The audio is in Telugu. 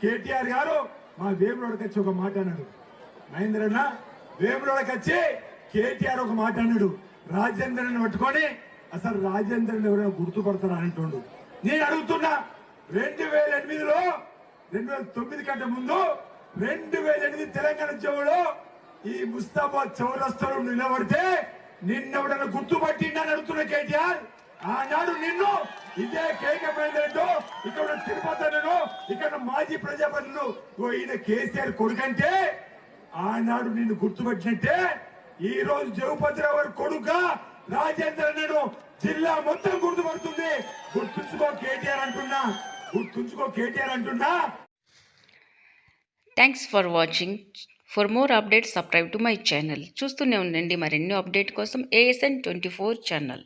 కేటీఆర్ గారు మా వేములోడికి వచ్చి ఒక మాట అన్నాడు. మహేంద్రన్న వేములోడికి వచ్చి కేటీఆర్ ఒక మాట అన్నాడు. రాజేంద్రని పట్టుకొని అసలు రాజేంద్రని ఎవరైనా గుర్తుపడతారా అంటుండు. నేను అడుగుతున్నా, 2008లో 2009 కంటే ముందు 2008 తెలంగాణ చెవులో ఈ ముస్తాబాద్ చౌరస్తాలో నిలబడితే నిన్నెవడన్నా గుర్తుపట్టిండని అడుగుతున్న కేటీఆర్. ఆనాడు నిన్ను ఇదే కేకమైనట్టు ఇక్కడ తిరుపతిలో ఇక్కడ మాజీ ప్రజాప్రతినిధులు ఈయన కేసీఆర్ కొడుకంటే ఆనాడు నిన్ను గుర్తుపట్టినట్టే ఈ రోజు జగపతిరావు గారు కొడుక రాజేంద్ర జిల్లా మొత్తం గుర్తుపడుతుంది. గుర్తుంచుకో కేటీఆర్ అంటున్నా, గుర్తుంచుకో కేటీఆర్ అంటున్నా. Thanks for watching. For more updates subscribe to my channel. చూస్తూనే ఉండండి మరెన్నో అప్డేట్ కోసం ASN 24 ఛానల్.